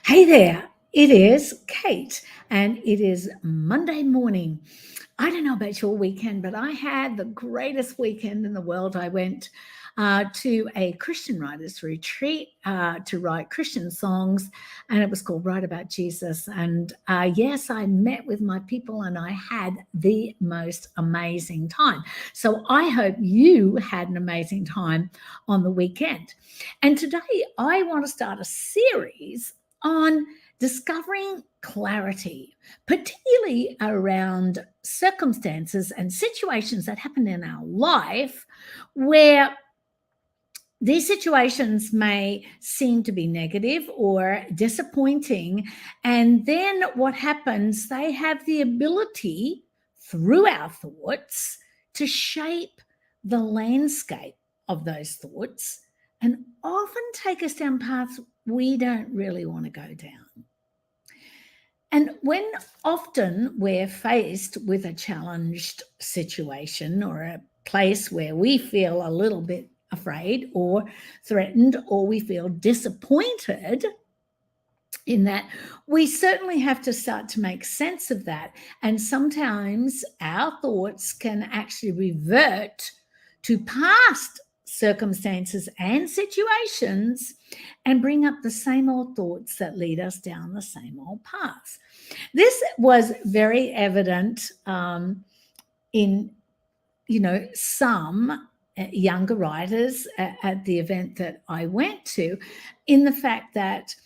Hey there, it is Kate, and it is Monday morning. I don't know about your weekend, but I had the greatest weekend in the world. I went to a Christian writers retreat to write Christian songs, and it was called Write About Jesus. And yes, I met with my people and I had the most amazing time. So I hope you had an amazing time on the weekend. And today I want to start a series on discovering clarity, particularly around circumstances and situations that happen in our life where these situations may seem to be negative or disappointing. And then what happens, they have the ability through our thoughts to shape the landscape of those thoughts and often take us down paths we don't really want to go down. And when often we're faced with a challenged situation or a place where we feel a little bit afraid or threatened, or we feel disappointed in that, we certainly have to start to make sense of that. And sometimes our thoughts can actually revert to past circumstances and situations and bring up the same old thoughts that lead us down the same old paths. This was very evident in, some younger writers at the event that I went to, in the fact that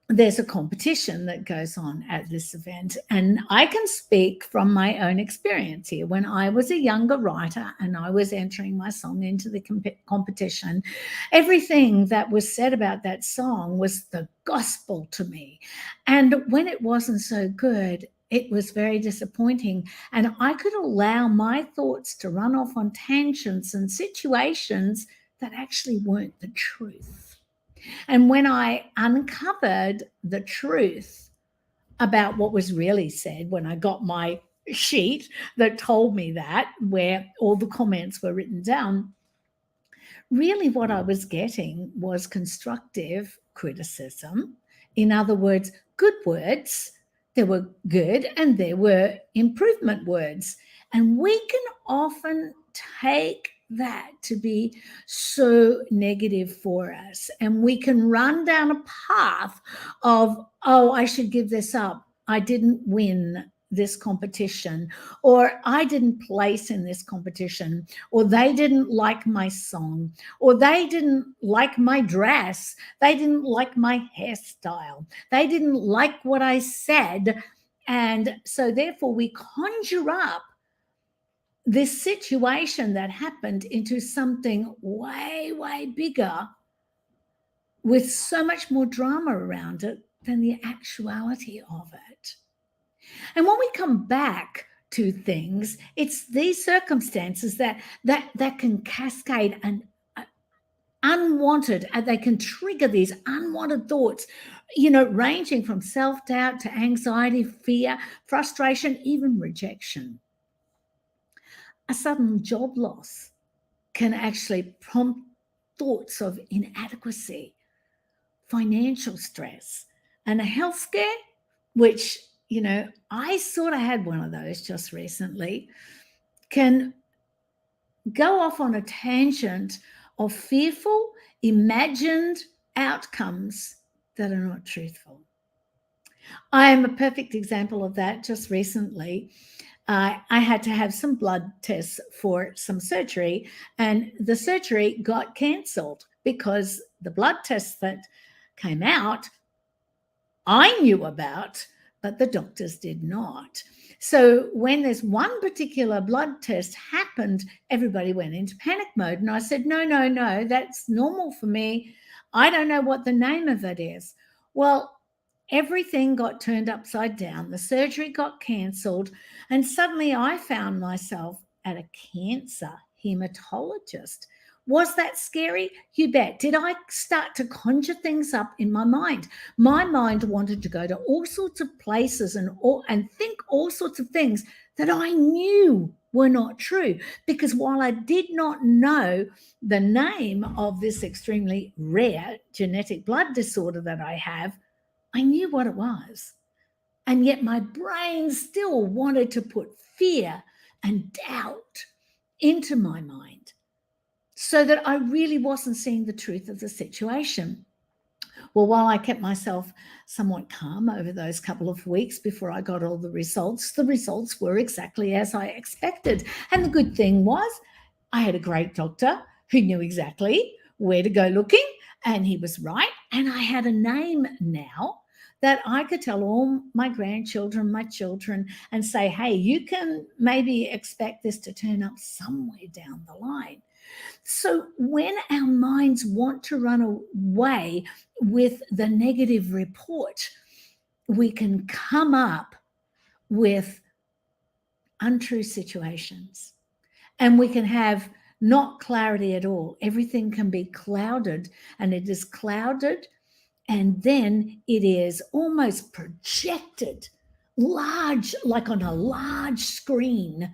there's a competition that goes on at this event. And I can speak from my own experience here. When I was a younger writer and I was entering my song into the competition, everything that was said about that song was the gospel to me. And when it wasn't so good, it was very disappointing. And I could allow my thoughts to run off on tangents and situations that actually weren't the truth. And when I uncovered the truth about what was really said, when I got my sheet that told me that, where all the comments were written down, really what I was getting was constructive criticism. In other words, good words. There were good and there were improvement words. And we can often take that to be so negative for us. And we can run down a path of, oh, I should give this up. I didn't win this competition, or I didn't place in this competition, or they didn't like my song, or they didn't like my dress, they didn't like my hairstyle, they didn't like what I said. And so therefore we conjure up this situation that happened into something way, way bigger with so much more drama around it than the actuality of it. And when we come back to things, it's these circumstances that can cascade and unwanted, and they can trigger these unwanted thoughts, ranging from self-doubt to anxiety, fear, frustration, even rejection. A sudden job loss can actually prompt thoughts of inadequacy, financial stress, and a health scare, which, I sort of had one of those just recently, can go off on a tangent of fearful, imagined outcomes that are not truthful. I am a perfect example of that. Just recently, I had to have some blood tests for some surgery, and the surgery got cancelled because the blood tests that came out I knew about, but the doctors did not. So when this one particular blood test happened, everybody went into panic mode. And I said, no, that's normal for me. I don't know what the name of it is. Well, everything got turned upside down. The surgery got cancelled. And suddenly I found myself at a cancer hematologist. Was that scary? You bet. Did I start to conjure things up in my mind? My mind wanted to go to all sorts of places and think all sorts of things that I knew were not true. Because while I did not know the name of this extremely rare genetic blood disorder that I have, I knew what it was. And yet my brain still wanted to put fear and doubt into my mind so that I really wasn't seeing the truth of the situation. Well, while I kept myself somewhat calm over those couple of weeks before I got all the results were exactly as I expected. And the good thing was I had a great doctor who knew exactly where to go looking, and he was right. And I had a name now that I could tell all my grandchildren, my children, and say, hey, you can maybe expect this to turn up somewhere down the line. So when our minds want to run away with the negative report, we can come up with untrue situations, and we can have not clarity at all. Everything can be clouded, and it is clouded, and then it is almost projected large, like on a large screen,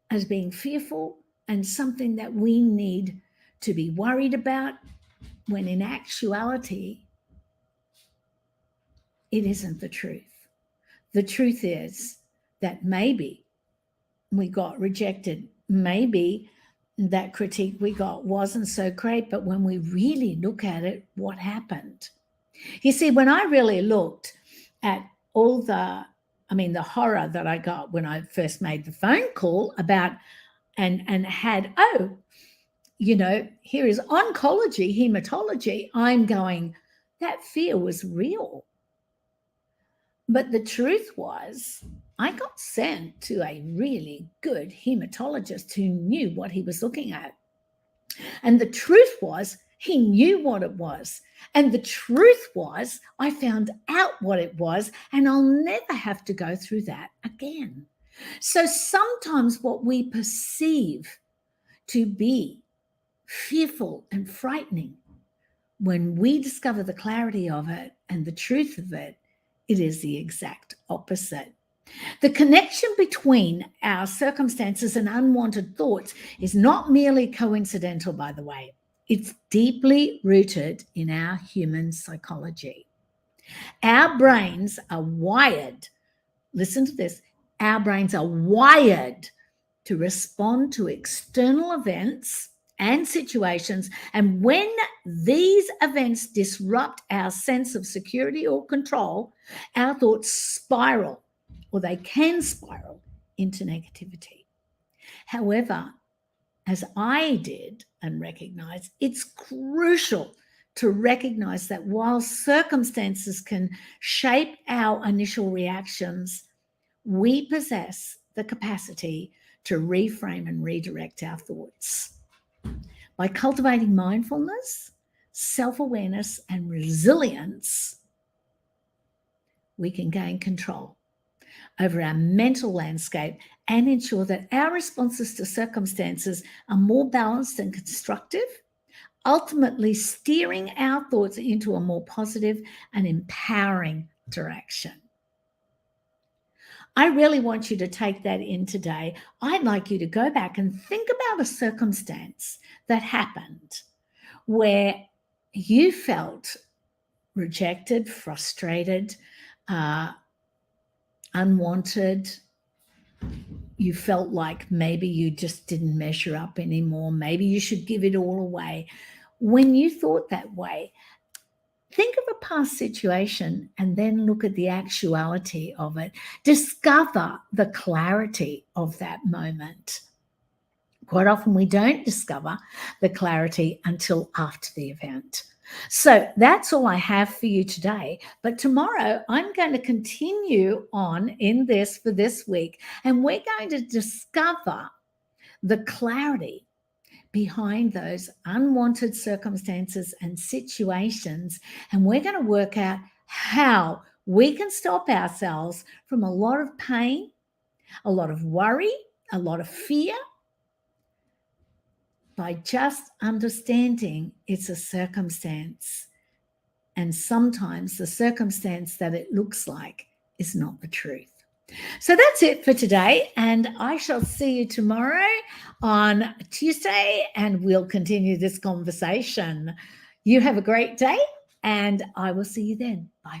as being fearful and something that we need to be worried about, when in actuality, it isn't the truth. The truth is that maybe we got rejected. Maybe that critique we got wasn't so great, but when we really look at it, what happened? You see, when I really looked at all the horror that I got when I first made the phone call about and had, here is oncology, hematology, I'm going, that fear was real. But the truth was, I got sent to a really good hematologist who knew what he was looking at. And the truth was, he knew what it was. And the truth was, I found out what it was, and I'll never have to go through that again. So sometimes what we perceive to be fearful and frightening, when we discover the clarity of it and the truth of it, it is the exact opposite. The connection between our circumstances and unwanted thoughts is not merely coincidental, by the way. It's deeply rooted in our human psychology. Our brains are wired, listen to this, our brains are wired to respond to external events and situations. And when these events disrupt our sense of security or control, our thoughts spiral, or they can spiral into negativity. However, as I did and recognized, it's crucial to recognize that while circumstances can shape our initial reactions, we possess the capacity to reframe and redirect our thoughts. By cultivating mindfulness, self-awareness, and resilience, we can gain control over our mental landscape and ensure that our responses to circumstances are more balanced and constructive, ultimately steering our thoughts into a more positive and empowering direction. I really want you to take that in today. I'd like you to go back and think about a circumstance that happened where you felt rejected, frustrated, unwanted. You felt like maybe you just didn't measure up anymore. Maybe you should give it all away. When you thought that way, think of a past situation and then look at the actuality of it. Discover the clarity of that moment. Quite often we don't discover the clarity until after the event. So that's all I have for you today. But tomorrow I'm going to continue on in this for this week, and we're going to discover the clarity behind those unwanted circumstances and situations. And we're going to work out how we can stop ourselves from a lot of pain, a lot of worry, a lot of fear, by just understanding it's a circumstance. And sometimes the circumstance that it looks like is not the truth. So that's it for today, and I shall see you tomorrow on Tuesday, and we'll continue this conversation. You have a great day, And I will see you then. Bye.